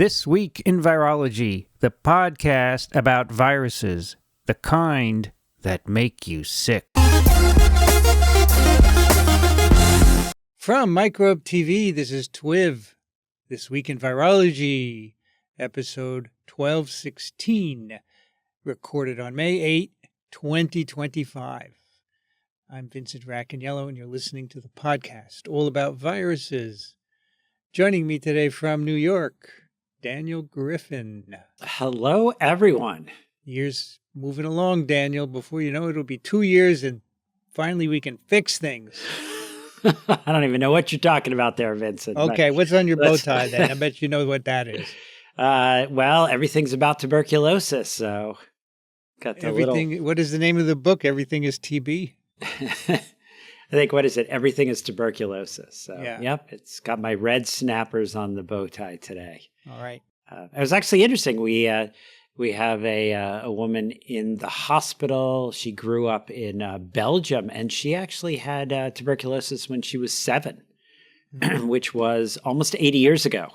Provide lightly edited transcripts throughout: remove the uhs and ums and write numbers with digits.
This Week in Virology, the podcast about viruses, the kind that make you sick. From Microbe TV, this is TWiV, This Week in Virology, episode 1216, recorded on May 8, 2025. I'm Vincent Racaniello, and you're listening to the podcast all about viruses. Joining me today from New York, Daniel Griffin. Hello, everyone. Years moving along, Daniel. Before you know it, it'll be 2 years, and finally we can fix things. I don't even know what you're talking about there, Vincent. Okay, what's on your bow tie then? I bet you know what that is. Well, everything's about tuberculosis, so got the Everything. What is the name of the book? Everything is TB. I think, what is it? Everything is tuberculosis. So, yeah. Yep, it's got my red snappers on the bow tie today. All right. It was actually interesting. We have a woman in the hospital. She grew up in Belgium, and she actually had tuberculosis when she was 7, which was almost 80 years ago.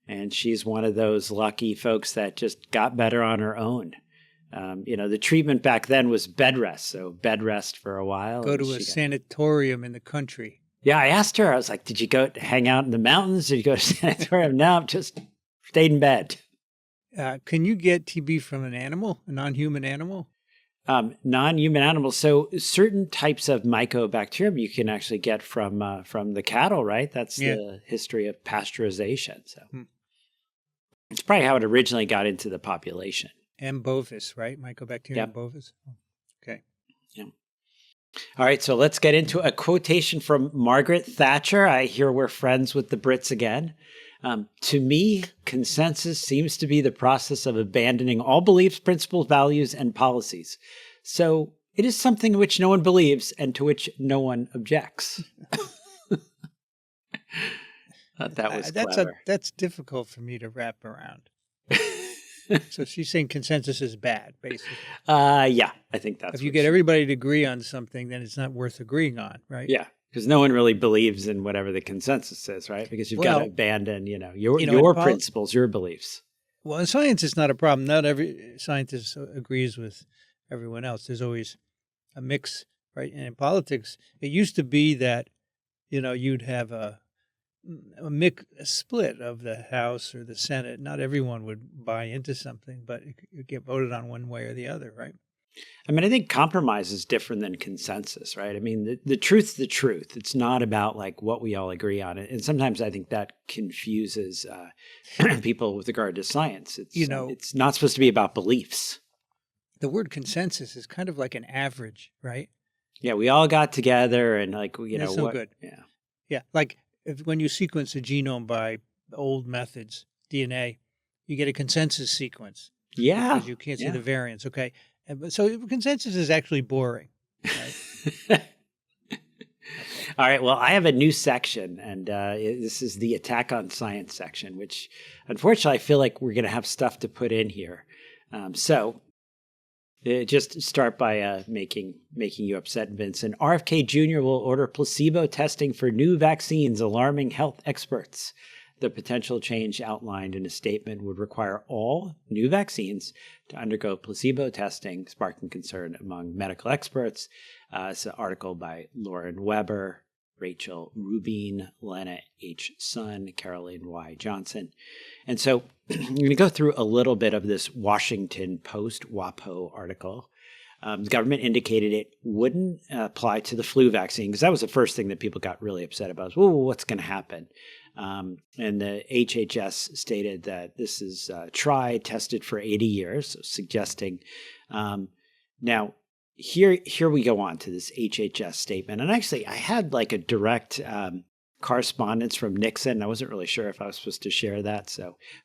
And she's one of those lucky folks that just got better on her own. The treatment back then was bed rest. So bed rest for a while. Go to a sanatorium in the country. Yeah, I asked her, I was like, did you go to hang out in the mountains? Did you go to sanatorium? No, just stayed in bed. Can you get TB from an animal, a non-human animal? Non-human animals. So certain types of mycobacterium you can actually get from the cattle, right? That's the history of pasteurization. So it's probably how it originally got into the population. M. bovis, right? Mycobacterium bovis. Okay. Yeah. All right, so let's get into a quotation from Margaret Thatcher. I hear we're friends with the Brits again. To me, consensus seems to be the process of abandoning all beliefs, principles, values, and policies. So it is something in which no one believes and to which no one objects. Thought that was clever. That's difficult for me to wrap around. So she's saying consensus is bad, basically. Yeah, I think that's. If you get everybody to agree on something, then it's not worth agreeing on, right? Yeah, because no one really believes in whatever the consensus is, right? Because you've got to abandon, your principles, your beliefs. Well, in science, it's not a problem. Not every scientist agrees with everyone else. There's always a mix, right? And in politics, it used to be that, you'd have a split of the House or the Senate. Not everyone would buy into something, but it could get voted on one way or the other, right? I mean, I think compromise is different than consensus, right? I mean, the truth's the truth. It's not about like what we all agree on. And sometimes I think that confuses people with regard to science. It's not supposed to be about beliefs. The word consensus is kind of like an average, right? Yeah, we all got together and like, That's no good. Yeah. Yeah, like when you sequence a genome by old methods, DNA, you get a consensus sequence. Yeah. Because you can't see the variants, okay? So consensus is actually boring, right? All right, well, I have a new section, and this is the Attack on Science section, which unfortunately I feel like we're going to have stuff to put in here. So just start by making you upset, Vincent. RFK Jr. will order placebo testing for new vaccines, alarming health experts. The potential change outlined in a statement would require all new vaccines to undergo placebo testing, sparking concern among medical experts. It's an article by Lauren Weber, Rachel Rubin, Lena H. Sun, Caroline Y. Johnson. And so I'm going to go through a little bit of this Washington Post WAPO article. The government indicated it wouldn't apply to the flu vaccine because that was the first thing that people got really upset about. What's going to happen? And the HHS stated that this is tried, tested for 80 years, so suggesting. Now, here we go on to this HHS statement. And actually, I had like a direct correspondence from Nixon. I wasn't really sure if I was supposed to share that.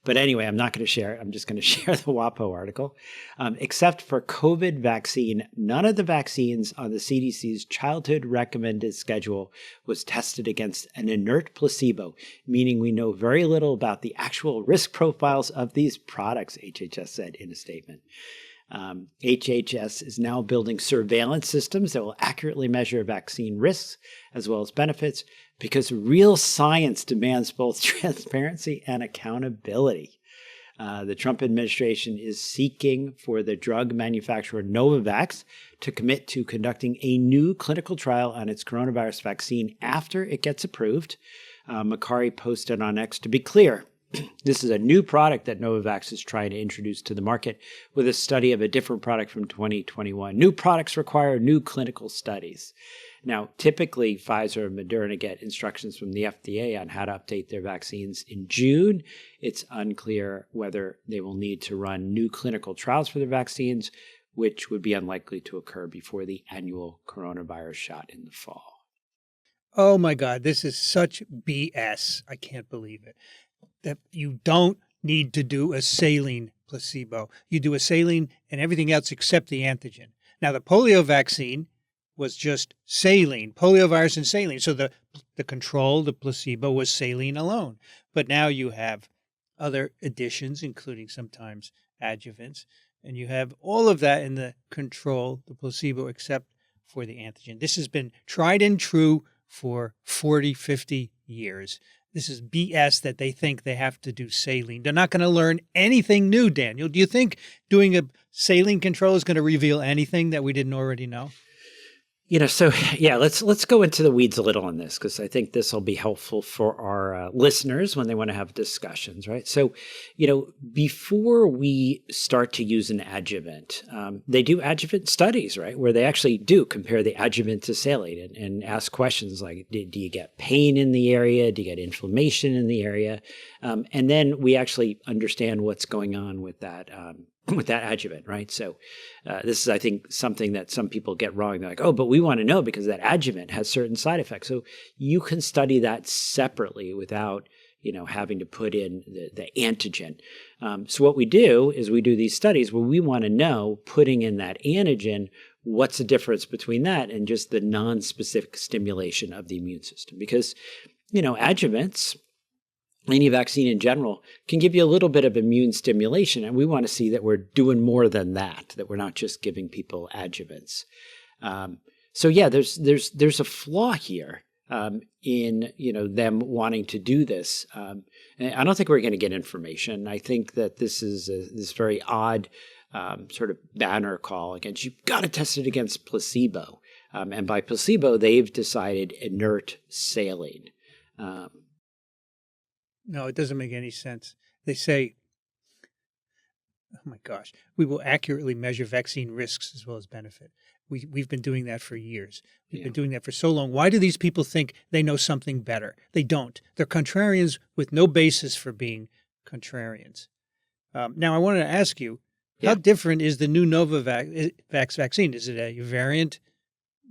But anyway, I'm not going to share it. I'm just going to share the WAPO article. Except for COVID vaccine, none of the vaccines on the CDC's childhood recommended schedule was tested against an inert placebo, meaning we know very little about the actual risk profiles of these products, HHS said in a statement. HHS is now building surveillance systems that will accurately measure vaccine risks as well as benefits because real science demands both transparency and accountability. The Trump administration is seeking for the drug manufacturer Novavax to commit to conducting a new clinical trial on its coronavirus vaccine after it gets approved. Makari posted on X, to be clear, this is a new product that Novavax is trying to introduce to the market with a study of a different product from 2021. New products require new clinical studies. Now, typically, Pfizer and Moderna get instructions from the FDA on how to update their vaccines in June. It's unclear whether they will need to run new clinical trials for their vaccines, which would be unlikely to occur before the annual coronavirus shot in the fall. Oh my God, this is such BS. I can't believe it. That you don't need to do a saline placebo. You do a saline and everything else except the antigen. Now, the polio vaccine was just saline, poliovirus and saline. So the control, the placebo, was saline alone. But now you have other additions, including sometimes adjuvants, and you have all of that in the control, the placebo, except for the antigen. This has been tried and true for 40, 50 years. This is BS that they think they have to do saline. They're not going to learn anything new, Daniel. Do you think doing a saline control is going to reveal anything that we didn't already know? Let's go into the weeds a little on this, because I think this will be helpful for our listeners when they want to have discussions, right? So, before we start to use an adjuvant, they do adjuvant studies, right, where they actually do compare the adjuvant to saline and ask questions like, do you get pain in the area? Do you get inflammation in the area? And then we actually understand what's going on with that adjuvant, right? So this is, I think, something that some people get wrong. They're like, oh, but we want to know because that adjuvant has certain side effects. So you can study that separately without, having to put in the antigen. So what we do is we do these studies where we want to know, putting in that antigen, what's the difference between that and just the non-specific stimulation of the immune system? Because, adjuvants, any vaccine in general, can give you a little bit of immune stimulation. And we want to see that we're doing more than that we're not just giving people adjuvants. There's a flaw here in, them wanting to do this. And I don't think we're going to get information. I think that this is this very odd sort of banner call against, you've got to test it against placebo. And by placebo, they've decided inert saline. No, it doesn't make any sense. They say, oh my gosh, we will accurately measure vaccine risks as well as benefit. We've been doing that for years. We've been doing that for so long. Why do these people think they know something better? They don't. They're contrarians with no basis for being contrarians. Now, I wanted to ask you, how different is the new Novavax vaccine? Is it a variant,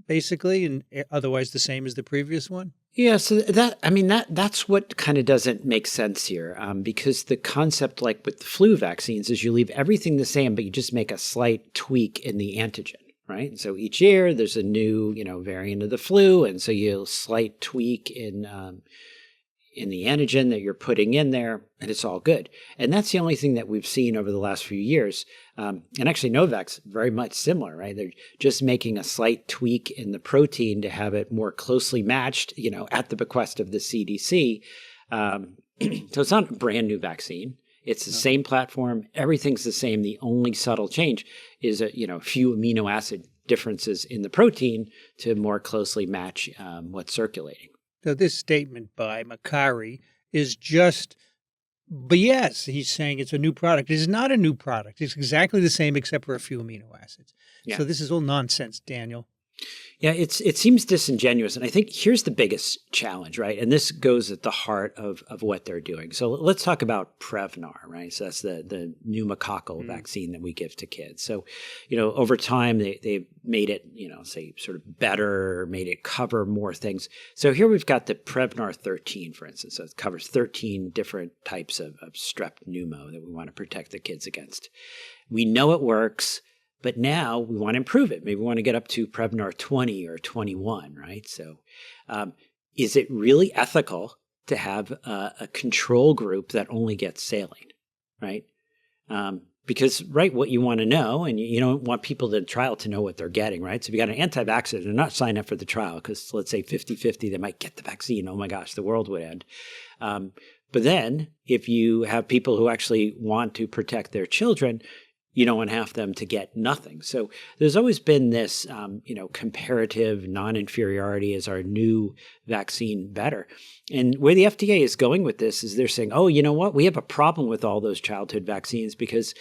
basically, and otherwise the same as the previous one? Yeah, so that's what kind of doesn't make sense here, because the concept, like with the flu vaccines, is you leave everything the same, but you just make a slight tweak in the antigen, right? And so each year there's a new, variant of the flu, and so you slight tweak in the antigen that you're putting in there, and it's all good. And that's the only thing that we've seen over the last few years. And actually, Novavax, very much similar, right? They're just making a slight tweak in the protein to have it more closely matched, at the bequest of the CDC. So it's not a brand new vaccine. It's the same platform. Everything's the same. The only subtle change is a few amino acid differences in the protein to more closely match what's circulating. So this statement by Makari is just BS. He's saying it's a new product. It is not a new product. It's exactly the same except for a few amino acids. Yeah. So this is all nonsense, Daniel. Yeah, it seems disingenuous. And I think here's the biggest challenge, right? And this goes at the heart of what they're doing. So let's talk about Prevnar, right? So that's the pneumococcal vaccine that we give to kids. So, over time, they've made it, say sort of better, made it cover more things. So here we've got the Prevnar 13, for instance. So it covers 13 different types of strep pneumo that we want to protect the kids against. We know it works. But now we want to improve it. Maybe we want to get up to Prevnar 20 or 21, right? So is it really ethical to have a control group that only gets saline, right? Because, right, what you want to know, and you don't want people to trial to know what they're getting, right? So if you got an anti-vaxxer, they're not signing up for the trial because let's say 50-50, they might get the vaccine. Oh my gosh, the world would end. But then if you have people who actually want to protect their children, you don't want half them to get nothing. So there's always been this, comparative non-inferiority. Is our new vaccine better? And where the FDA is going with this is they're saying, oh, you know what? We have a problem with all those childhood vaccines because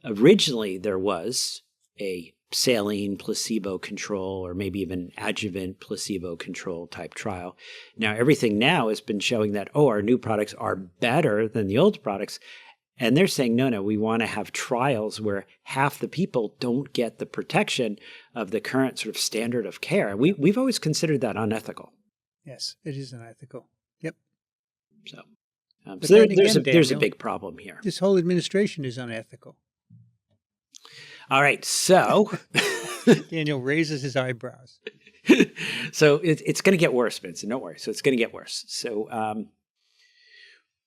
originally there was a saline placebo control or maybe even adjuvant placebo control type trial. Now, everything now has been showing that, our new products are better than the old products. And they're saying, no, we want to have trials where half the people don't get the protection of the current sort of standard of care. And we've always considered that unethical. Yes, it is unethical. Yep. So, there's a big problem here. This whole administration is unethical. All right, so Daniel raises his eyebrows. So it's going to get worse, Vincent. Don't worry. So it's going to get worse. So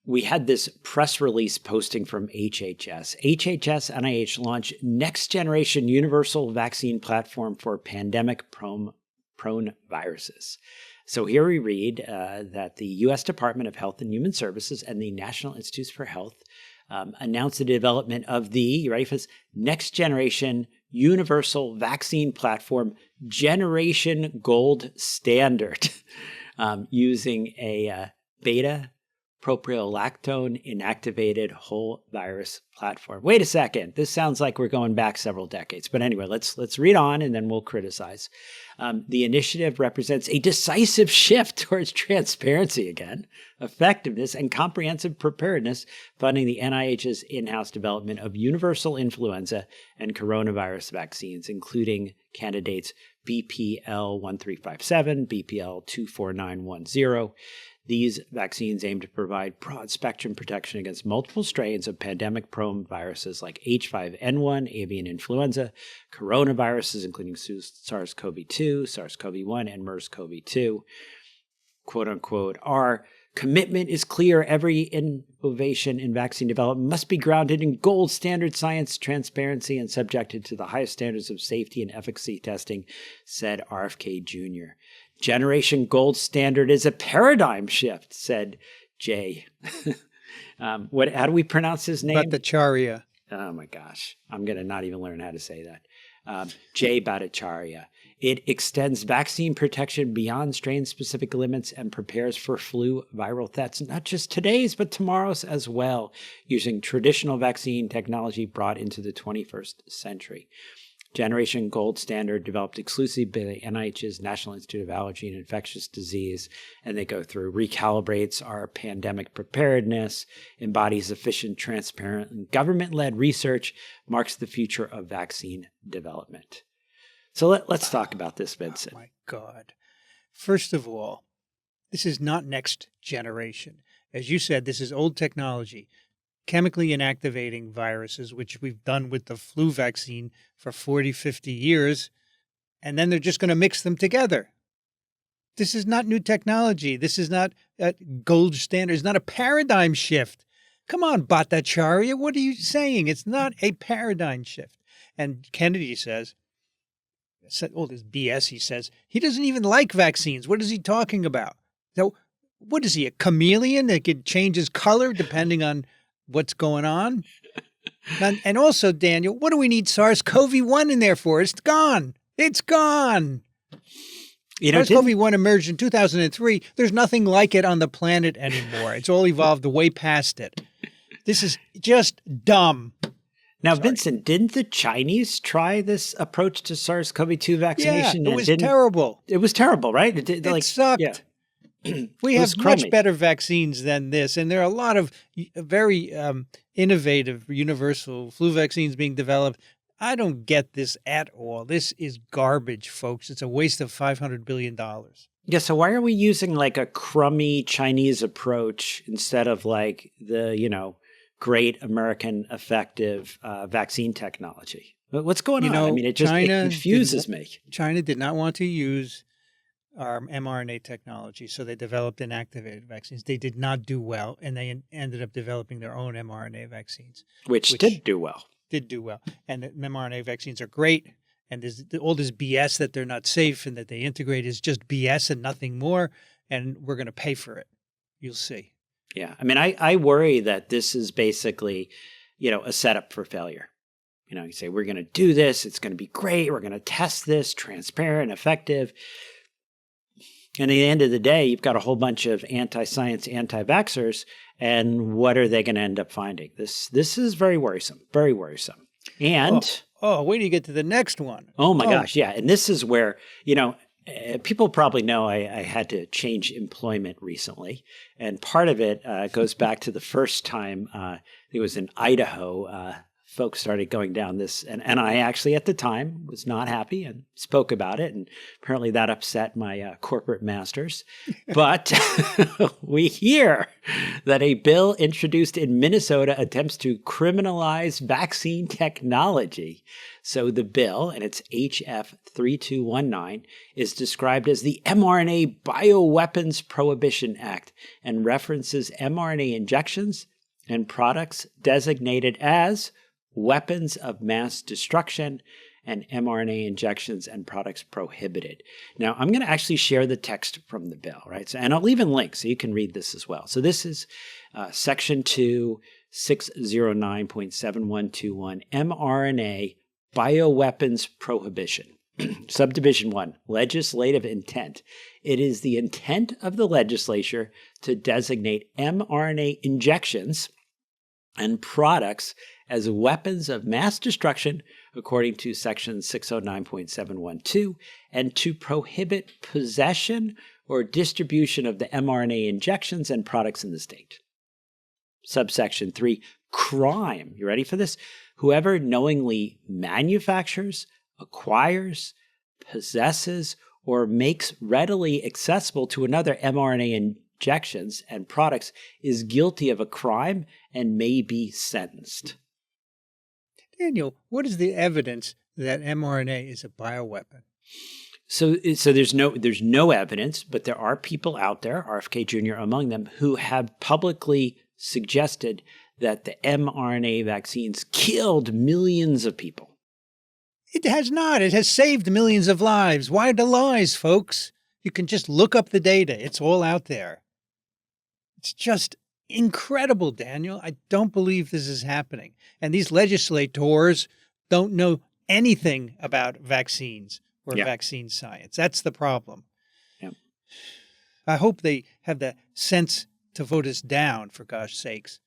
we had this press release posting from HHS. HHS NIH launched next generation universal vaccine platform for pandemic prone viruses. So here we read that the U.S. Department of Health and Human Services and the National Institutes for Health announced the development of the, you ready for this, next generation universal vaccine platform, Generation Gold Standard, using a beta propiolactone inactivated whole virus platform. Wait a second. This sounds like we're going back several decades. But anyway, let's read on and then we'll criticize. The initiative represents a decisive shift towards transparency again, effectiveness, and comprehensive preparedness, funding the NIH's in-house development of universal influenza and coronavirus vaccines, including candidates BPL-1357, BPL-24910. These vaccines aim to provide broad-spectrum protection against multiple strains of pandemic-prone viruses like H5N1, avian influenza, coronaviruses, including SARS-CoV-2, SARS-CoV-1, and MERS-CoV-2. Quote-unquote, our commitment is clear. Every innovation in vaccine development must be grounded in gold standard science, transparency, and subjected to the highest standards of safety and efficacy testing, said RFK Jr. Generation Gold Standard is a paradigm shift, said Jay. How do we pronounce his name? Bhattacharya. Oh my gosh. I'm going to not even learn how to say that. Jay Bhattacharya. It extends vaccine protection beyond strain-specific limits and prepares for flu viral threats, not just today's, but tomorrow's as well, using traditional vaccine technology brought into the 21st century. Generation Gold Standard developed exclusively by the NIH's National Institute of Allergy and Infectious Disease, and they go through, recalibrates our pandemic preparedness, embodies efficient, transparent, and government-led research, marks the future of vaccine development. So let's talk about this, Vincent. Oh, my God. First of all, this is not next generation. As you said, this is old technology. Chemically inactivating viruses, which we've done with the flu vaccine for 40, 50 years, and then they're just going to mix them together. This is not new technology. This is not a gold standard. It's not a paradigm shift. Come on, Bhattacharya, what are you saying? It's not a paradigm shift. And Kennedy says, all this BS he says, he doesn't even like vaccines. What is he talking about? So what is he, a chameleon that can change his color depending on what's going on? And also, Daniel, what do we need SARS-CoV-1 in there for? It's gone. It's gone. SARS-CoV-1 emerged in 2003. There's nothing like it on the planet anymore. It's all evolved way past it. This is just dumb. Now, Vincent, didn't the Chinese try this approach to SARS-CoV-2 vaccination? Yeah, it was terrible. It was terrible, right? It sucked. Yeah. We have much better vaccines than this, and there are a lot of very innovative universal flu vaccines being developed. I don't get this at all. This is garbage, folks. It's a waste of $500 billion. Yeah, so why are we using like a crummy Chinese approach instead of like the, great American effective vaccine technology? What's going on? I mean, it confuses me. China did not want to use our mRNA technology, so they developed inactivated vaccines. They did not do well, and they ended up developing their own mRNA vaccines. Which did do well. did do well. And the mRNA vaccines are great. And there's all this BS that they're not safe and that they integrate is just BS and nothing more. And we're going to pay for it. You'll see. Yeah. I mean, I worry that this is basically, a setup for failure. You say, we're going to do this. It's going to be great. We're going to test this, transparent, effective. And at the end of the day, you've got a whole bunch of anti-science, anti-vaxxers. And what are they going to end up finding? This is very worrisome, very worrisome. And wait till you get to the next one. Oh my gosh. Yeah. And this is where, people probably know I had to change employment recently. And part of it goes back to the first time it was in Idaho. Folks started going down this. And I actually at the time was not happy and spoke about it. And apparently that upset my corporate masters. But we hear that a bill introduced in Minnesota attempts to criminalize vaccine technology. So the bill, and it's HF 3219, is described as the mRNA Bioweapons Prohibition Act and references mRNA injections and products designated as weapons of mass destruction and mRNA injections and products prohibited. Now, I'm going to actually share the text from the bill, right? So, and I'll leave a link so you can read this as well. So this is Section 2, 609.7121, mRNA Bioweapons Prohibition. Subdivision 1, legislative intent. It is the intent of the legislature to designate mRNA injections and products as weapons of mass destruction according to Section 609.712 and to prohibit possession or distribution of the mRNA injections and products in the state. Subsection 3, crime. You ready for this? Whoever knowingly manufactures, acquires, possesses, or makes readily accessible to another mRNA injections and products is guilty of a crime and may be sentenced. Daniel, what is the evidence that mRNA is a bioweapon? So there's no evidence, but there are people out there, RFK Jr. among them, who have publicly suggested that the mRNA vaccines killed millions of people. It has not. It has saved millions of lives. Why the lies, folks? You can just look up the data. It's all out there. It's just incredible, Daniel. I don't believe this is happening. And these legislators don't know anything about vaccines or vaccine science. That's the problem. Yeah. I hope they have the sense to vote us down, for gosh sakes.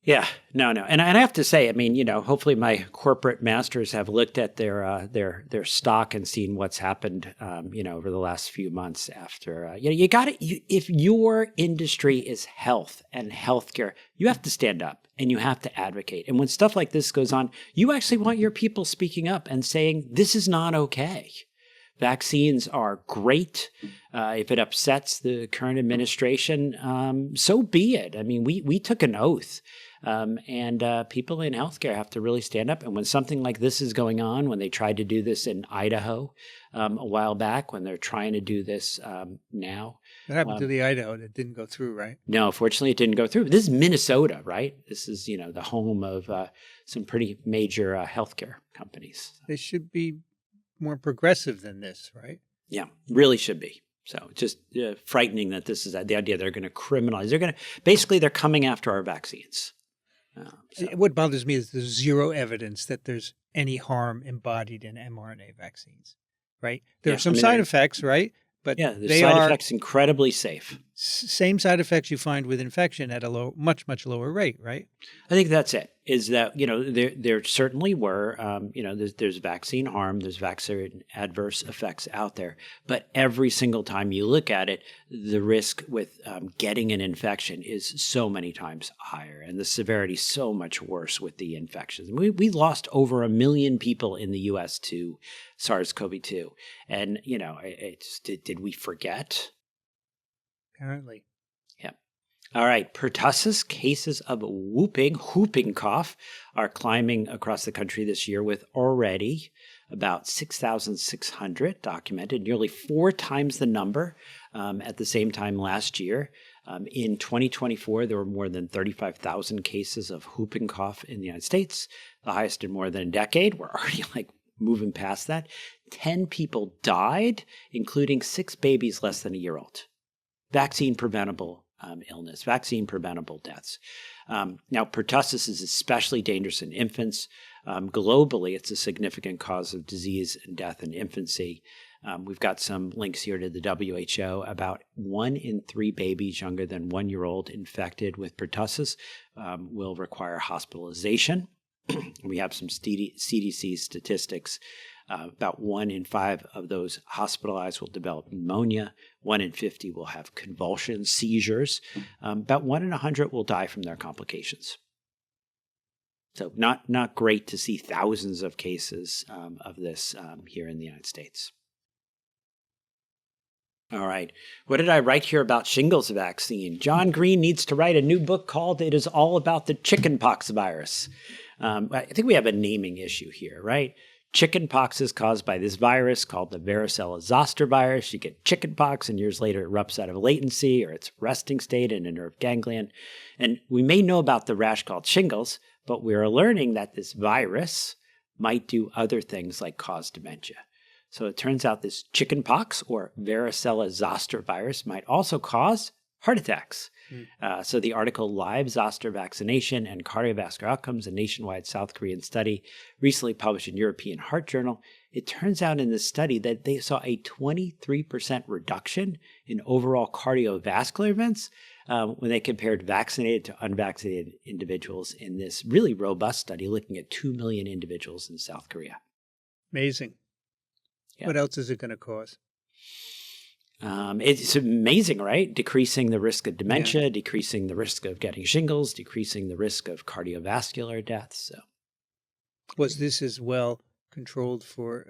Yeah, no. And I have to say, I mean, hopefully my corporate masters have looked at their stock and seen what's happened, over the last few months after, you got it. If your industry is health and healthcare, you have to stand up and you have to advocate. And when stuff like this goes on, you actually want your people speaking up and saying, this is not okay. Vaccines are great. If it upsets the current administration, so be it. I mean, we took an oath. And people in healthcare have to really stand up. And when something like this is going on, when they tried to do this in Idaho a while back, when they're trying to do this now. What happened to the Idaho that didn't go through, right? No, fortunately, it didn't go through. This is Minnesota, right? This is, the home of some pretty major healthcare companies. They should be more progressive than this, right? Yeah, really should be. So just frightening that this is the idea they're going to criminalize. They're coming after our vaccines. What bothers me is there's zero evidence that there's any harm embodied in mRNA vaccines, right? There are some side effects, right? But the they side are effects incredibly safe. Same side effects you find with infection at a much lower rate, right? I think that's it. Is that there certainly were there's vaccine harm, there's vaccine adverse effects out there, but every single time you look at it, the risk with getting an infection is so many times higher, and the severity so much worse with the infections. We lost over 1 million people in the U.S. to SARS-CoV-2, and did we forget? Apparently. Yeah. All right. Pertussis cases of whooping cough are climbing across the country this year, with already about 6,600 documented, nearly 4 times the number at the same time last year. In 2024, there were more than 35,000 cases of whooping cough in the United States, the highest in more than a decade. We're already moving past that. 10 people died, including 6 babies less than a year old. Vaccine preventable illness, vaccine preventable deaths. Now, pertussis is especially dangerous in infants. Globally, it's a significant cause of disease and death in infancy. We've got some links here to the WHO. About 1 in 3 babies younger than 1 year old infected with pertussis will require hospitalization. We have some CDC statistics. About 1 in 5 of those hospitalized will develop pneumonia. 1 in 50 will have convulsions, seizures. About 1 in 100 will die from their complications. So not great to see thousands of cases of this here in the United States. All right. What did I write here about shingles vaccine? John Green needs to write a new book called It Is All About the Chickenpox Virus. I think we have a naming issue here, right? Chickenpox is caused by this virus called the varicella zoster virus. You get chickenpox, and years later it erupts out of latency or its resting state in a nerve ganglion. And we may know about the rash called shingles, but we're learning that this virus might do other things like cause dementia. So it turns out this chickenpox or varicella zoster virus might also cause heart attacks. So the article Live Zoster Vaccination and Cardiovascular Outcomes, a nationwide South Korean study recently published in European Heart Journal, it turns out in this study that they saw a 23% reduction in overall cardiovascular events when they compared vaccinated to unvaccinated individuals in this really robust study looking at 2 million individuals in South Korea. Amazing. Yeah. What else is it going to cause? It's amazing, right? Decreasing the risk of dementia, decreasing the risk of getting shingles, decreasing the risk of cardiovascular deaths. So, was this as well controlled for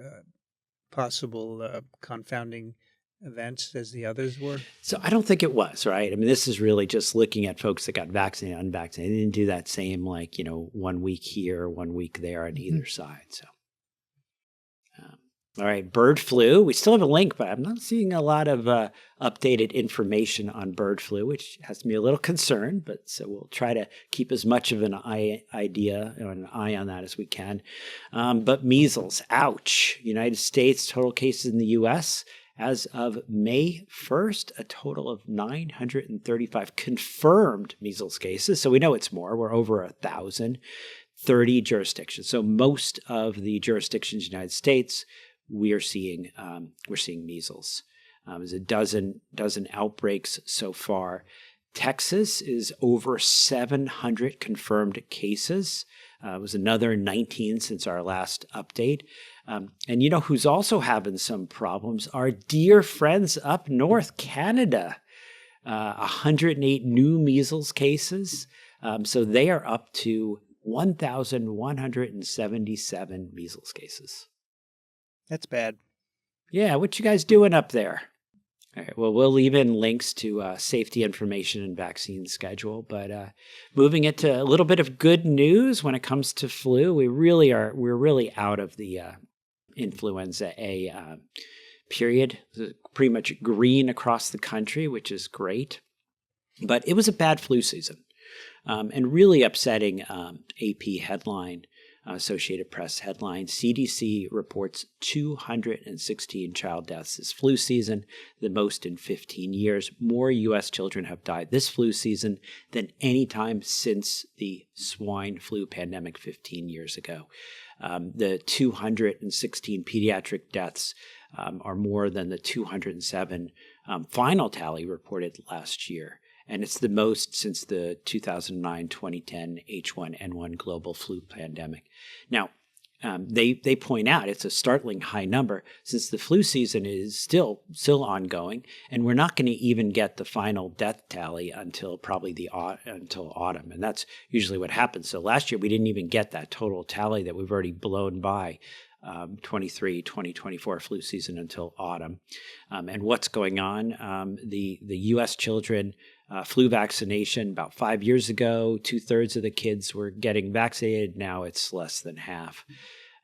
possible confounding events as the others were? So I don't think it was, right? I mean, this is really just looking at folks that got vaccinated, unvaccinated. They didn't do that same 1 week here, 1 week there on either side. So. All right, bird flu. We still have a link, but I'm not seeing a lot of updated information on bird flu, which has me a little concerned. But so we'll try to keep as much of an eye on that as we can. But measles, ouch. United States, total cases in the U.S. as of May 1st, a total of 935 confirmed measles cases. So we know it's more. We're over 1,000, 30 jurisdictions. So most of the jurisdictions in the United States, we're seeing measles. There's a dozen outbreaks so far. Texas is over 700 confirmed cases. It was another 19 since our last update. And you know who's also having some problems? Our dear friends up north, Canada. 108 new measles cases. So they are up to 1,177 measles cases. That's bad. Yeah, what you guys doing up there? All right, well, we'll leave in links to safety information and vaccine schedule. But moving it to a little bit of good news when it comes to flu, we're really out of the influenza A period. Pretty much green across the country, which is great. But it was a bad flu season, and really upsetting AP headline. Associated Press headline, CDC reports 216 child deaths this flu season, the most in 15 years. More U.S. children have died this flu season than any time since the swine flu pandemic 15 years ago. The 216 pediatric deaths are more than the 207 final tally reported last year. And it's the most since the 2009-2010 H1N1 global flu pandemic. Now, they point out it's a startling high number since the flu season is still ongoing, and we're not going to even get the final death tally until probably until autumn, and that's usually what happens. So last year we didn't even get that total tally that we've already blown by. 2024 flu season until autumn. And what's going on? The U.S. children flu vaccination about 5 years ago, 2/3 of the kids were getting vaccinated. Now it's less than half.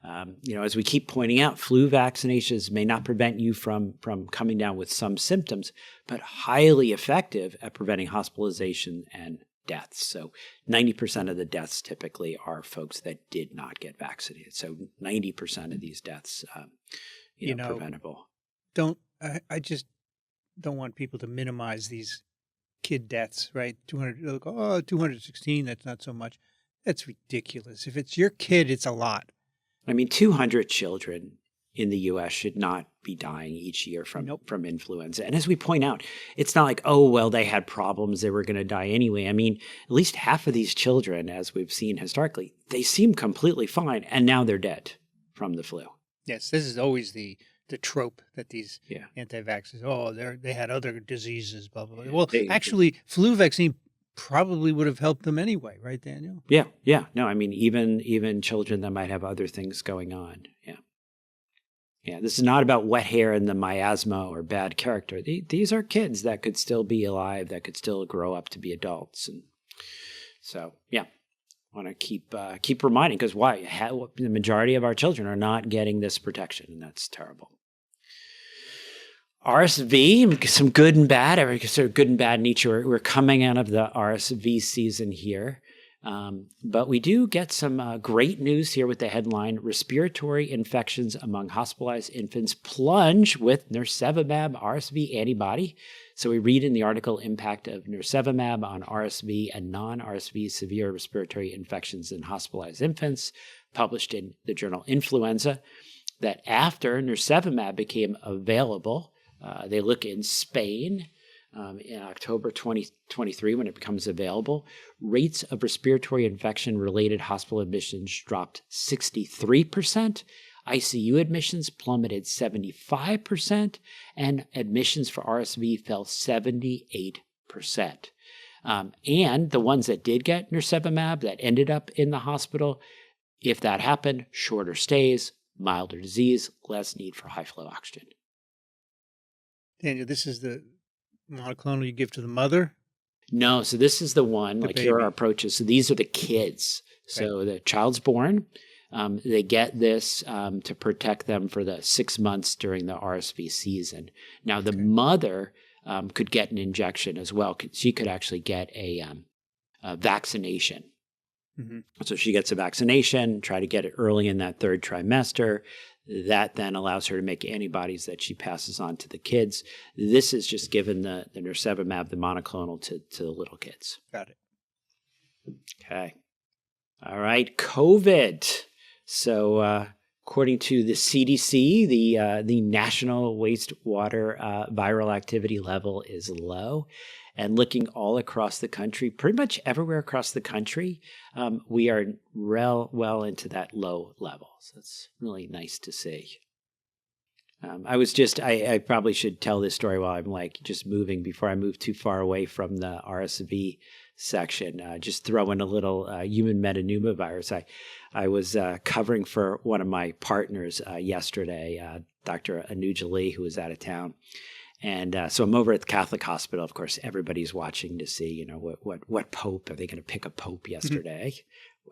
As we keep pointing out, flu vaccinations may not prevent you from coming down with some symptoms, but highly effective at preventing hospitalization and deaths. So 90% of the deaths typically are folks that did not get vaccinated. So 90% of these deaths, preventable. I just don't want people to minimize these kid deaths, right? 200, 216, that's not so much. That's ridiculous. If it's your kid, it's a lot. 200 children in the U.S. should not be dying each year from influenza. And as we point out, it's not like, they had problems, they were going to die anyway. At least half of these children, as we've seen historically, they seem completely fine, and now they're dead from the flu. Yes, this is always the trope that these anti-vaxxers, they had other diseases, blah, blah, blah. Well, actually, flu vaccine probably would have helped them anyway, right, Daniel? Yeah. No, even children that might have other things going on. Yeah, this is not about wet hair and the miasma or bad character. These are kids that could still be alive, that could still grow up to be adults. And so, want to keep reminding, because why? The majority of our children are not getting this protection, and that's terrible. RSV, some good and bad. I consider good and bad in each. We're coming out of the RSV season here. But we do get some great news here with the headline, respiratory infections among hospitalized infants plunge with nirsevimab RSV antibody. So we read in the article, impact of nirsevimab on RSV and non-RSV severe respiratory infections in hospitalized infants, published in the journal Influenza, that after nirsevimab became available, they look in Spain, in October 2023, when it becomes available, rates of respiratory infection-related hospital admissions dropped 63%, ICU admissions plummeted 75%, and admissions for RSV fell 78%. And the ones that did get nirsevimab that ended up in the hospital, if that happened, shorter stays, milder disease, less need for high-flow oxygen. Daniel, this is the monoclonal you give to the mother? No, so this is the one, baby. Here are our approaches. So these are the kids. So the child's born. They get this to protect them for the 6 months during the RSV season. Now, the mother could get an injection as well. She could actually get a vaccination. Mm-hmm. So she gets a vaccination, try to get it early in that third trimester. That then allows her to make antibodies that she passes on to the kids. This is just given the nirsevimab, the monoclonal, to the little kids. Got it. Okay. All right. COVID. So according to the CDC, the national wastewater viral activity level is low. And looking all across the country, pretty much everywhere across the country, we are well into that low level. So it's really nice to see. I probably should tell this story while I'm just moving before I move too far away from the RSV section. Just throw in a little human metapneumovirus. I was covering for one of my partners yesterday, Dr. Anuja Lee, who was out of town. And so I'm over at the Catholic Hospital. Of course, everybody's watching to see, what pope, are they going to pick a pope yesterday? Mm-hmm.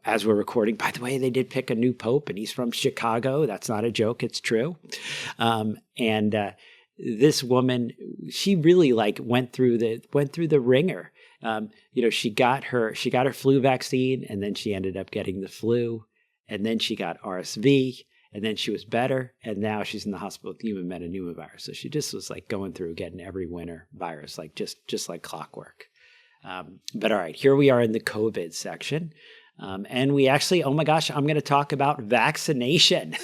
As we're recording, by the way, they did pick a new pope, and he's from Chicago. That's not a joke. It's true. And this woman, she really went through the ringer. She got her flu vaccine, and then she ended up getting the flu, and then she got RSV. And then she was better, and now she's in the hospital with human metapneumovirus. So she just was going through getting every winter virus, just like clockwork. But all right, here we are in the COVID section. And we actually, oh my gosh, I'm going to talk about vaccination.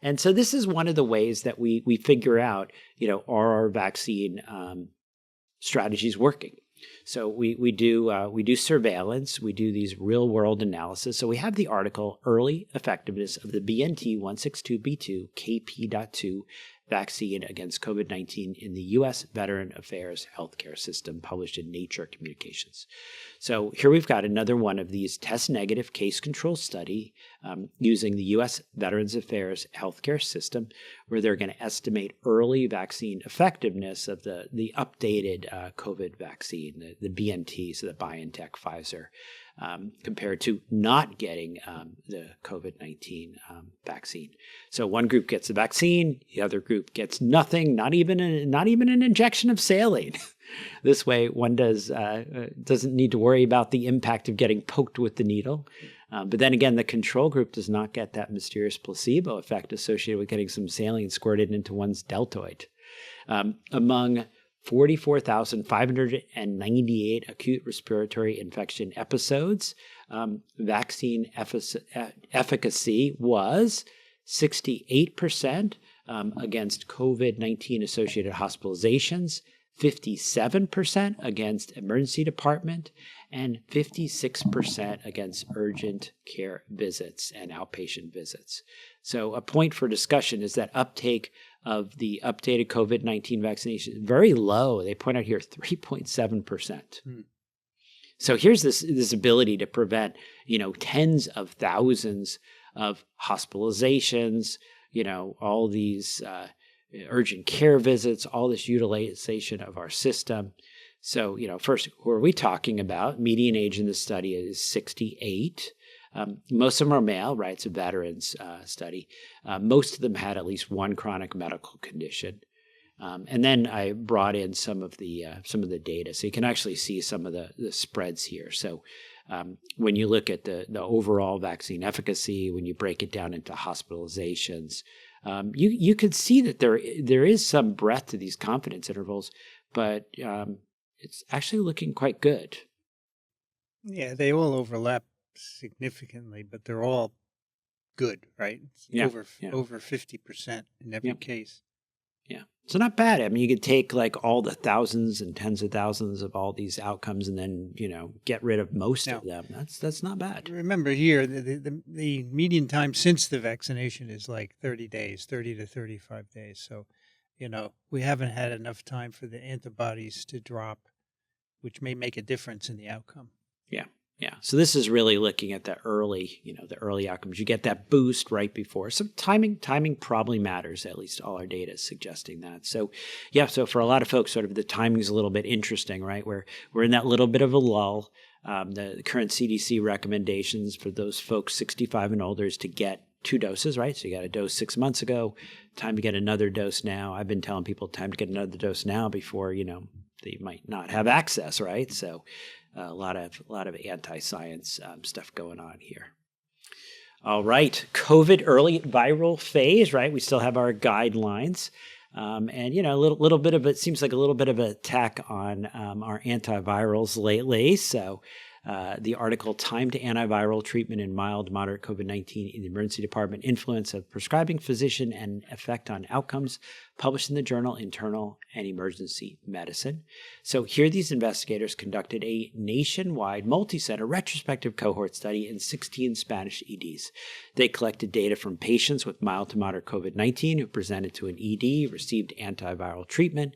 And so this is one of the ways that we figure out, are our vaccine strategies working? So we do surveillance, we do these real world analysis. So we have the article, Early Effectiveness of the BNT162b2 KP.2 Vaccine Against COVID-19 in the U.S. Veteran Affairs Healthcare System, published in Nature Communications. So here we've got another one of these test negative case control study using the U.S. Veterans Affairs Healthcare System, where they're going to estimate early vaccine effectiveness of the updated COVID vaccine, the BNT, so the BioNTech Pfizer compared to not getting the COVID-19 vaccine. So one group gets the vaccine, the other group gets nothing, not even an injection of saline. This way, one doesn't need to worry about the impact of getting poked with the needle. But then again, the control group does not get that mysterious placebo effect associated with getting some saline squirted into one's deltoid. Among 44,598 acute respiratory infection episodes, vaccine efficacy was 68% against COVID-19 associated hospitalizations, 57% against emergency department, and 56% against urgent care visits and outpatient visits. So a point for discussion is that uptake of the updated COVID-19 vaccination is very low. They point out here 3.7%. So here's this ability to prevent, tens of thousands of hospitalizations, all these urgent care visits, all this utilization of our system. So, first, who are we talking about? Median age in this study is 68. Most of them are male, right? It's a veterans study. Most of them had at least one chronic medical condition. And then I brought in some of the data, so you can actually see some of the spreads here. So when you look at the overall vaccine efficacy, when you break it down into hospitalizations, you could see that there is some breadth to these confidence intervals, but it's actually looking quite good. Yeah, they all overlap significantly, but they're all good, right? Over 50% in every case. Yeah. So not bad. I mean, you could take like all the thousands and tens of thousands of all these outcomes and then, get rid of most of them. That's not bad. Remember here, the median time since the vaccination is like 30 days, 30 to 35 days. So, we haven't had enough time for the antibodies to drop, which may make a difference in the outcome. Yeah. Yeah. So this is really looking at the early outcomes. You get that boost right before. So timing probably matters. At least all our data is suggesting that. So so for a lot of folks, sort of the timing is a little bit interesting, right? We're in that little bit of a lull. The current CDC recommendations for those folks 65 and older is to get 2 doses, right? So you got a dose 6 months ago, time to get another dose now. I've been telling people time to get another dose now before, they might not have access, right? So a lot of anti-science stuff going on here. All right, COVID early viral phase, right? We still have our guidelines. And, a little bit of it seems like a little bit of an attack on our antivirals lately. So the article, Time to Antiviral Treatment in Mild, Moderate COVID-19 in the Emergency Department, Influence of Prescribing Physician and Effect on Outcomes, published in the journal Internal and Emergency Medicine. So here these investigators conducted a nationwide multi-center retrospective cohort study in 16 Spanish EDs. They collected data from patients with mild to moderate COVID-19 who presented to an ED, received antiviral treatment,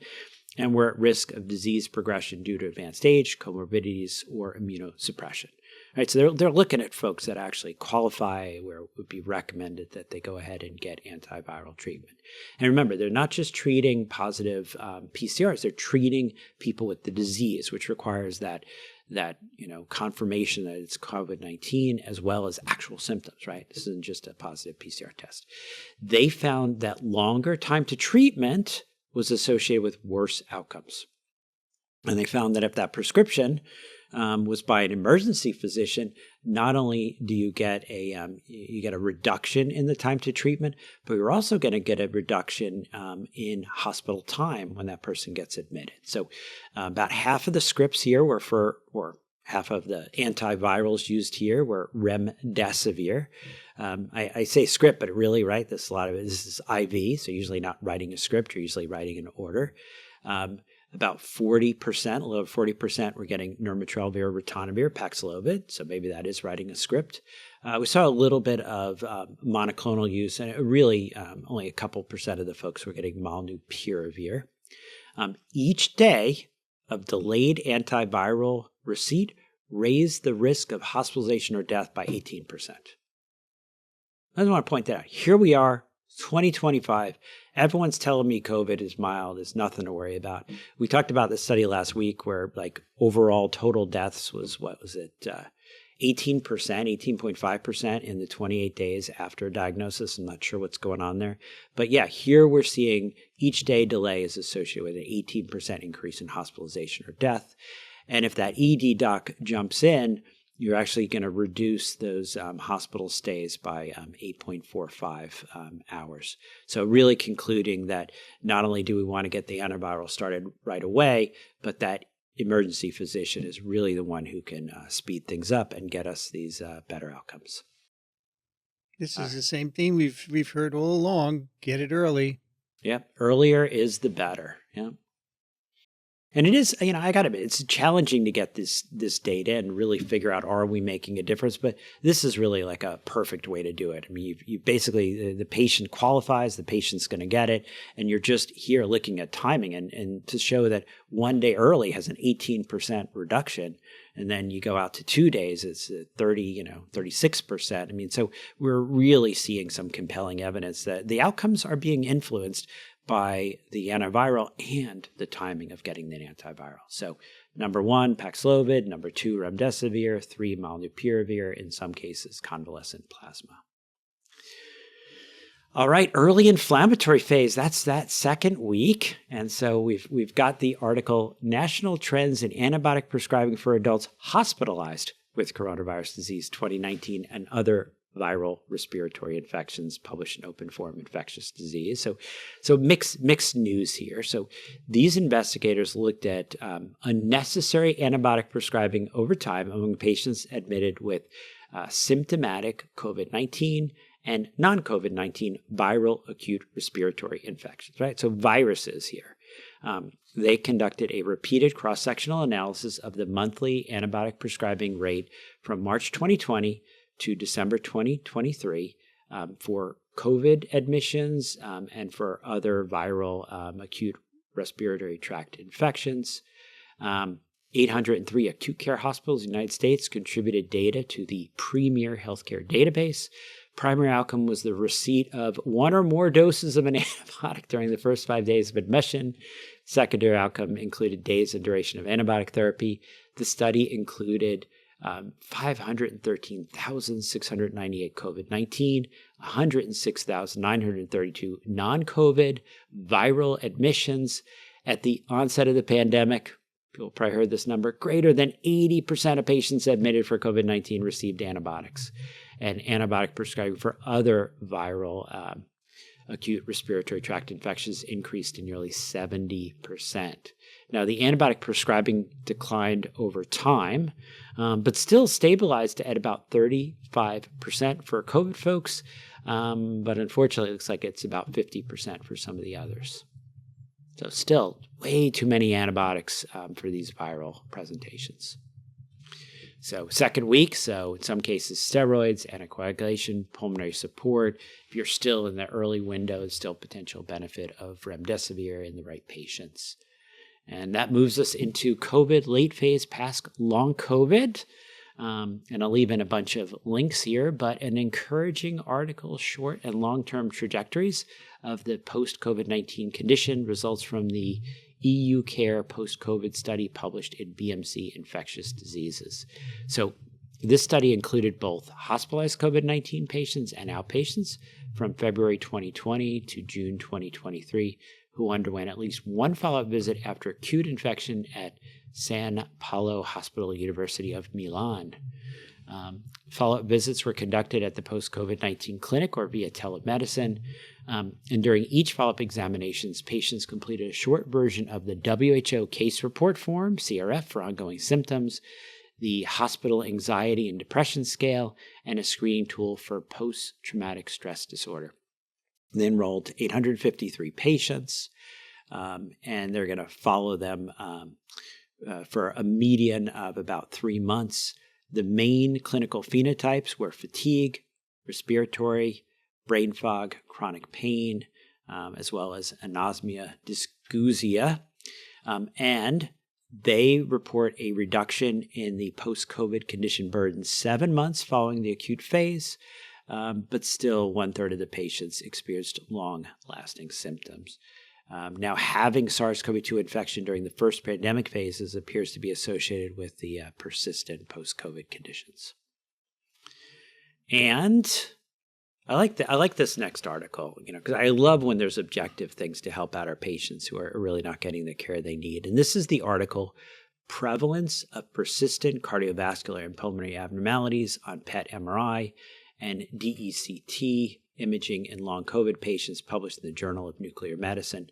and were at risk of disease progression due to advanced age, comorbidities, or immunosuppression. Right, so they're looking at folks that actually qualify, where it would be recommended that they go ahead and get antiviral treatment. And remember, they're not just treating positive PCRs; they're treating people with the disease, which requires that confirmation that it's COVID-19 as well as actual symptoms. Right, this isn't just a positive PCR test. They found that longer time to treatment was associated with worse outcomes. And they found that if that prescription was by an emergency physician, not only do you get a reduction in the time to treatment, but you're also going to get a reduction in hospital time when that person gets admitted. So about half of the scripts here were or half of the antivirals used here were remdesivir. I say script, but really, right, this is IV, so usually not writing a script, you're usually writing an order. About 40%, a little over 40% were getting nirmatrelvir, ritonavir, Paxlovid, so maybe that is writing a script. We saw a little bit of monoclonal use, and really only a couple percent of the folks were getting molnupiravir. Each day of delayed antiviral receipt raised the risk of hospitalization or death by 18%. I just want to point that out. Here we are, 2025. Everyone's telling me COVID is mild. There's nothing to worry about. We talked about this study last week where overall total deaths was, 18.5% in the 28 days after diagnosis. I'm not sure what's going on there. But yeah, here we're seeing each day delay is associated with an 18% increase in hospitalization or death. And if that ED doc jumps in, you're actually going to reduce those hospital stays by 8.45 hours. So really concluding that not only do we want to get the antiviral started right away, but that emergency physician is really the one who can speed things up and get us these better outcomes. This is the same thing we've heard all along. Get it early. Yep. Earlier is the better. Yeah. And it is, I got to admit, it's challenging to get this data and really figure out, are we making a difference? But this is really like a perfect way to do it. I mean, you basically, the patient qualifies, the patient's going to get it, and you're just here looking at timing and to show that 1 day early has an 18% reduction. And then you go out to 2 days, it's 36%. I mean, so we're really seeing some compelling evidence that the outcomes are being influenced by the antiviral and the timing of getting the antiviral. So number 1, Paxlovid, number 2, remdesivir, 3, molnupiravir, in some cases, convalescent plasma. All right, early inflammatory phase, that's that second week. And so we've got the article, National Trends in Antibiotic Prescribing for Adults Hospitalized with Coronavirus Disease 2019 and Other Viral Respiratory Infections, published in Open Forum Infectious Disease. So mixed news here. So these investigators looked at unnecessary antibiotic prescribing over time among patients admitted with symptomatic COVID-19 and non-COVID-19 viral acute respiratory infections, right? So viruses here. They conducted a repeated cross-sectional analysis of the monthly antibiotic prescribing rate from March 2020 to December 2023 for COVID admissions and for other viral acute respiratory tract infections. 803 acute care hospitals in the United States contributed data to the Premier Healthcare Database. Primary outcome was the receipt of 1 or more doses of an antibiotic during the first 5 days of admission. Secondary outcome included days and duration of antibiotic therapy. The study included 513,698 COVID-19, 106,932 non-COVID viral admissions. At the onset of the pandemic, people probably heard this number, greater than 80% of patients admitted for COVID-19 received antibiotics. And antibiotic prescribing for other viral acute respiratory tract infections increased to nearly 70%. Now, the antibiotic prescribing declined over time, but still stabilized at about 35% for COVID folks. But unfortunately, it looks like it's about 50% for some of the others. So still way too many antibiotics for these viral presentations. So second week, so in some cases, steroids, anticoagulation, pulmonary support. If you're still in the early window, still potential benefit of remdesivir in the right patients. And that moves us into COVID, late phase, past long COVID. And I'll leave in a bunch of links here, but an encouraging article, short and long-term trajectories of the post-COVID-19 condition, results from the EU Care post-COVID study published in BMC Infectious Diseases. So this study included both hospitalized COVID-19 patients and outpatients from February 2020 to June 2023 who underwent at least one follow-up visit after acute infection at San Paolo Hospital, University of Milan. Follow-up visits were conducted at the post-COVID-19 clinic or via telemedicine. And during each follow-up examinations, patients completed a short version of the WHO case report form, CRF, for ongoing symptoms, the hospital anxiety and depression scale, and a screening tool for post-traumatic stress disorder. They enrolled 853 patients, and they're going to follow them for a median of about 3 months. The main clinical phenotypes were fatigue, respiratory, brain fog, chronic pain, as well as anosmia, dysgeusia. And they report a reduction in the post-COVID condition burden 7 months following the acute phase, but still 1/3 of the patients experienced long-lasting symptoms. Now, having SARS-CoV-2 infection during the first pandemic phases appears to be associated with the persistent post-COVID conditions. And I like this next article, because I love when there's objective things to help out our patients who are really not getting the care they need. And this is the article, Prevalence of Persistent Cardiovascular and Pulmonary Abnormalities on PET MRI and DECT Imaging in Long COVID Patients, published in the Journal of Nuclear Medicine.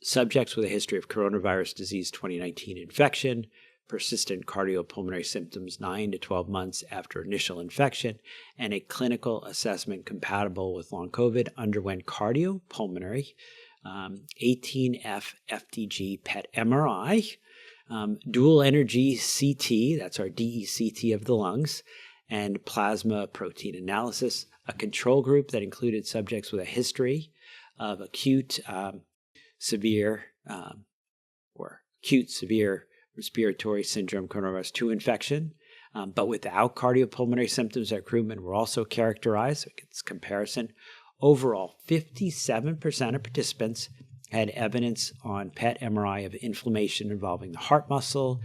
Subjects with a history of coronavirus disease 2019 infection, persistent cardiopulmonary symptoms 9 to 12 months after initial infection, and a clinical assessment compatible with long COVID underwent cardiopulmonary 18F FDG PET MRI, dual energy CT, that's our DECT of the lungs, and plasma protein analysis. A control group that included subjects with a history of acute severe respiratory syndrome coronavirus 2 infection, but without cardiopulmonary symptoms at recruitment were also characterized. So it's comparison. Overall, 57% of participants had evidence on PET MRI of inflammation involving the heart muscle,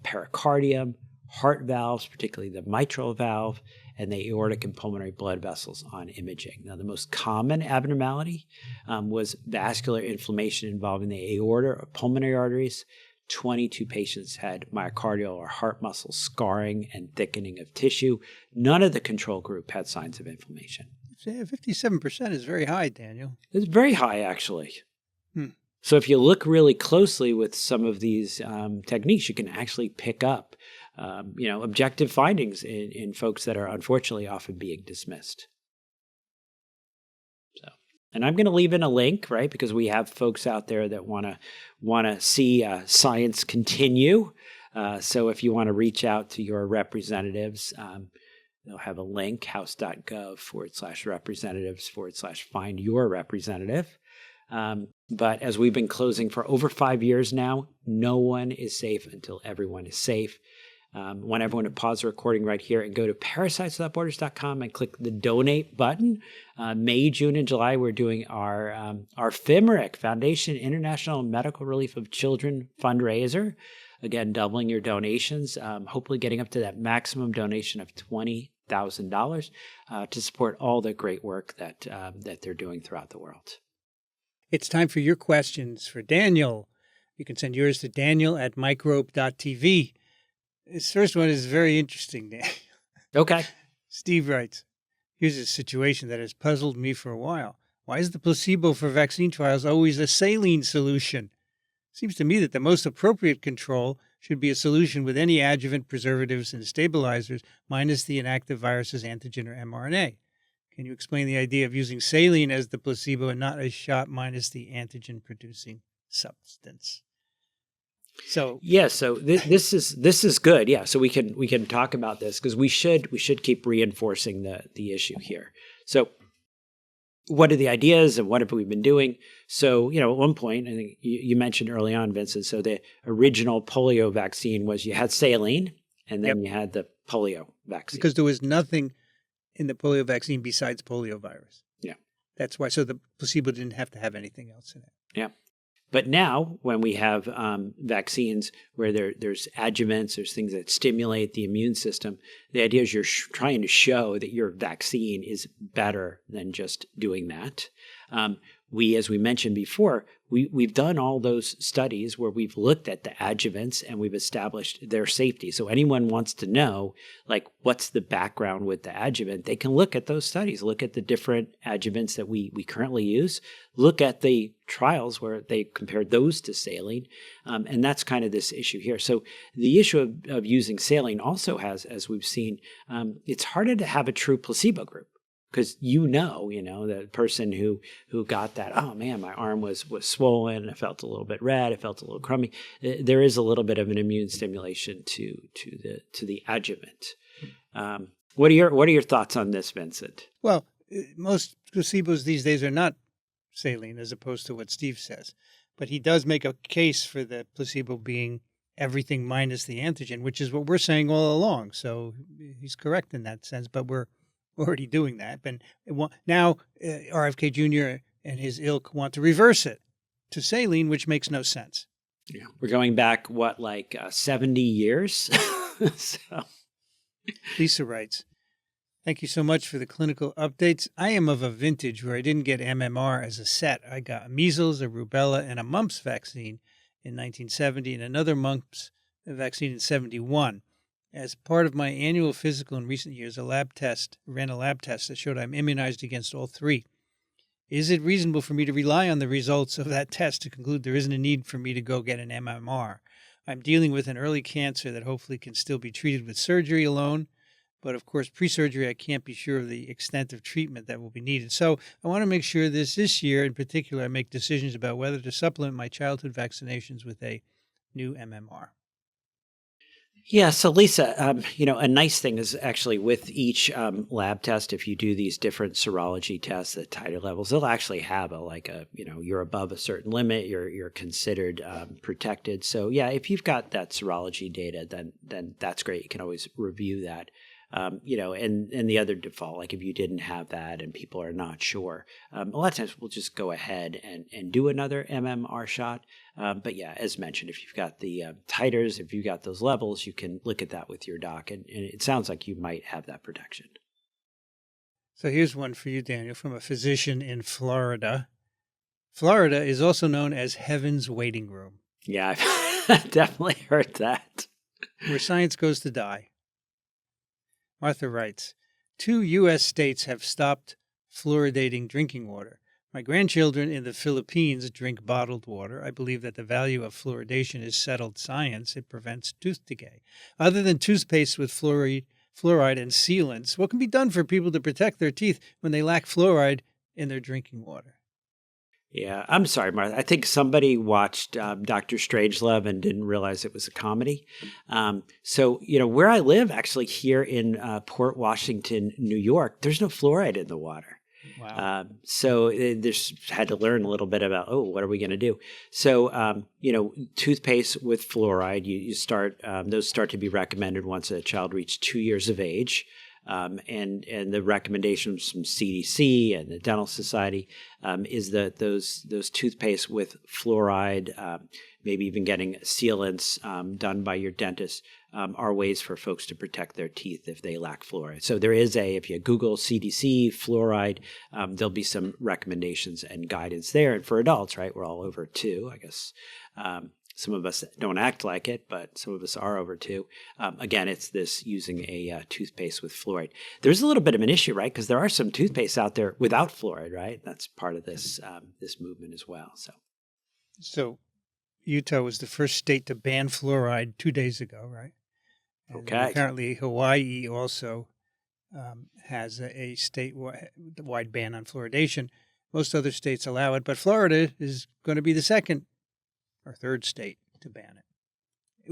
pericardium, heart valves, particularly the mitral valve, and the aortic and pulmonary blood vessels on imaging. Now, the most common abnormality was vascular inflammation involving the aorta or pulmonary arteries. 22 patients had myocardial or heart muscle scarring and thickening of tissue. None of the control group had signs of inflammation. 57% is very high, Daniel. It's very high, actually. So if you look really closely with some of these techniques, you can actually pick up objective findings in folks that are unfortunately often being dismissed. And I'm going to leave in a link, right, because we have folks out there that want to see science continue. So if you want to reach out to your representatives, they'll have a link, house.gov/representatives/find your representative. But as we've been closing for over 5 years now, no one is safe until everyone is safe. I want everyone to pause the recording right here and go to parasiteswithoutborders.com and click the donate button. May, June, and July, we're doing our FIMRIC, Foundation International Medical Relief of Children fundraiser. Again, doubling your donations, hopefully getting up to that maximum donation of $20,000 to support all the great work that they're doing throughout the world. It's time for your questions for Daniel. You can send yours to daniel@microbe.tv. This first one is very interesting, Dan. Okay. Steve writes, here's a situation that has puzzled me for a while. Why is the placebo for vaccine trials always a saline solution? Seems to me that the most appropriate control should be a solution with any adjuvant, preservatives, and stabilizers, minus the inactive virus's antigen or mRNA. Can you explain the idea of using saline as the placebo and not a shot minus the antigen-producing substance? So this is good. Yeah, so we can talk about this because we should keep reinforcing the issue here. So what are the ideas and what have we been doing? So, at one point, I think you mentioned early on, Vincent, so the original polio vaccine was you had saline and then you had the polio vaccine. Because there was nothing in the polio vaccine besides polio virus. Yeah. That's why. So the placebo didn't have to have anything else in it. Yeah. But now when we have vaccines where there's adjuvants, there's things that stimulate the immune system, the idea is you're trying to show that your vaccine is better than just doing that. As we mentioned before, we've done all those studies where we've looked at the adjuvants and we've established their safety. So anyone wants to know, what's the background with the adjuvant, they can look at those studies, look at the different adjuvants that we currently use, look at the trials where they compared those to saline, and that's kind of this issue here. So the issue of using saline also has, as we've seen, it's harder to have a true placebo group. Because the person who got that, oh man, my arm was swollen, I felt a little bit red, I felt a little crummy. There is a little bit of an immune stimulation to the adjuvant. What are your thoughts on this, Vincent? Well, most placebos these days are not saline, as opposed to what Steve says. But he does make a case for the placebo being everything minus the antigen, which is what we're saying all along. So he's correct in that sense, but we're already doing that. But now RFK Jr. and his ilk want to reverse it to saline, which makes no sense. Yeah, we're going back, 70 years? So. Lisa writes, Thank you so much for the clinical updates. I am of a vintage where I didn't get MMR as a set. I got a measles, a rubella, and a mumps vaccine in 1970 and another mumps vaccine in 71. As part of my annual physical in recent years, ran a lab test that showed I'm immunized against all three. Is it reasonable for me to rely on the results of that test to conclude there isn't a need for me to go get an MMR? I'm dealing with an early cancer that hopefully can still be treated with surgery alone. But of course, pre-surgery, I can't be sure of the extent of treatment that will be needed. So I want to make sure this year in particular, I make decisions about whether to supplement my childhood vaccinations with a new MMR. Yeah, so Lisa, a nice thing is actually with each lab test, if you do these different serology tests at titer levels, they'll actually have you're above a certain limit, you're considered protected. So yeah, if you've got that serology data, then that's great. You can always review that. And the other default, like if you didn't have that and people are not sure, a lot of times we'll just go ahead and do another MMR shot. But yeah, as mentioned, if you've got the titers, if you've got those levels, you can look at that with your doc. And it sounds like you might have that protection. So here's one for you, Daniel, from a physician in Florida. Florida is also known as Heaven's Waiting Room. Yeah, I've definitely heard that. Where science goes to die. Martha writes, 2 U.S. states have stopped fluoridating drinking water. My grandchildren in the Philippines drink bottled water. I believe that the value of fluoridation is settled science. It prevents tooth decay. Other than toothpaste with fluoride and sealants, what can be done for people to protect their teeth when they lack fluoride in their drinking water? Yeah, I'm sorry, Martha. I think somebody watched Dr. Strangelove and didn't realize it was a comedy. So, where I live, actually here in Port Washington, New York, there's no fluoride in the water. Wow. So there's had to learn a little bit about, what are we going to do? So, toothpaste with fluoride, you start, those start to be recommended once a child reaches 2 years of age. And the recommendations from CDC and the Dental Society is that those toothpaste with fluoride, maybe even getting sealants done by your dentist, are ways for folks to protect their teeth if they lack fluoride. So there is if you Google CDC fluoride, there'll be some recommendations and guidance there. And for adults, right, we're all over 2, I guess. Some of us don't act like it, but some of us are over 2. Again, it's this using a toothpaste with fluoride. There's a little bit of an issue, right? Because there are some toothpastes out there without fluoride, right? That's part of this this movement as well. So Utah was the first state to ban fluoride 2 days ago, right? And okay. Apparently Hawaii also has a statewide ban on fluoridation. Most other states allow it, but Florida is going to be the second or third state to ban it.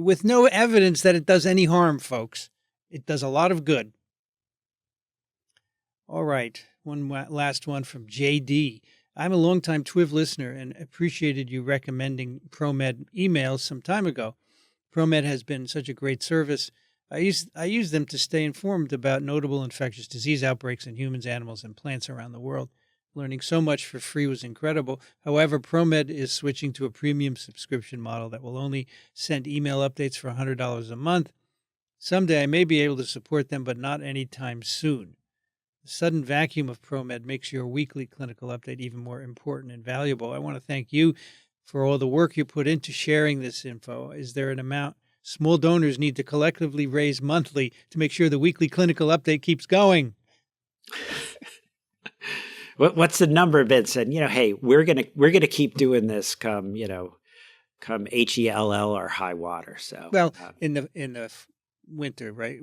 With no evidence that it does any harm, folks. It does a lot of good. All right, one last one from JD. I'm a longtime TWiV listener and appreciated you recommending ProMed emails some time ago. ProMed has been such a great service. I use them to stay informed about notable infectious disease outbreaks in humans, animals, and plants around the world. Learning so much for free was incredible. However, ProMed is switching to a premium subscription model that will only send email updates for $100 a month. Someday I may be able to support them, but not anytime soon. The sudden vacuum of ProMed makes your weekly clinical update even more important and valuable. I want to thank you for all the work you put into sharing this info. Is there an amount small donors need to collectively raise monthly to make sure the weekly clinical update keeps going? What's the number, Vincent? Hey, we're gonna keep doing this come HELL or high water. So in the winter, right?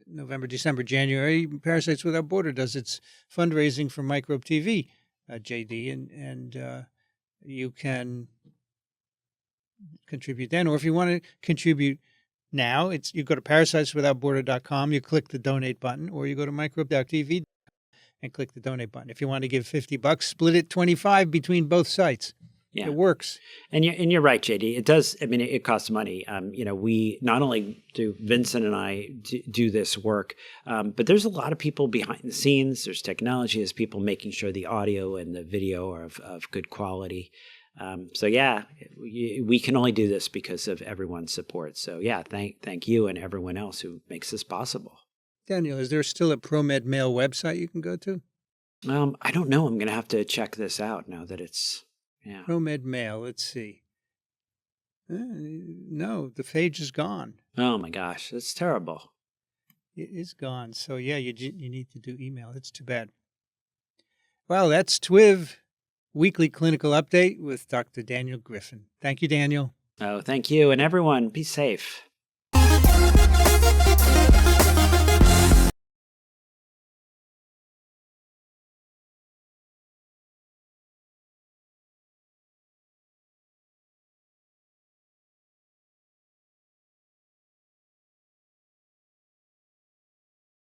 November, December, January, Parasites Without Border does its fundraising for Microbe TV, JD, and you can contribute then, or if you want to contribute now, you go to parasiteswithoutborder.com, you click the donate button, or you go to microbe.tv and click the donate button. If you want to give $50, split it 25 between both sites. Yeah. It works. And you're right, JD. It does. I mean, it costs money. We not only do Vincent and I do this work, but there's a lot of people behind the scenes. There's technology. There's people making sure the audio and the video are of good quality. So yeah, we can only do this because of everyone's support. So yeah, thank you and everyone else who makes this possible. Daniel, is there still a ProMed Mail website you can go to? I don't know. I'm going to have to check this out now that it's, yeah. ProMed Mail, let's see. No, the page is gone. Oh my gosh, that's terrible. It is gone. So yeah, you need to do email. It's too bad. Well, that's TWiV Weekly Clinical Update with Dr. Daniel Griffin. Thank you, Daniel. Oh, thank you. And everyone, be safe.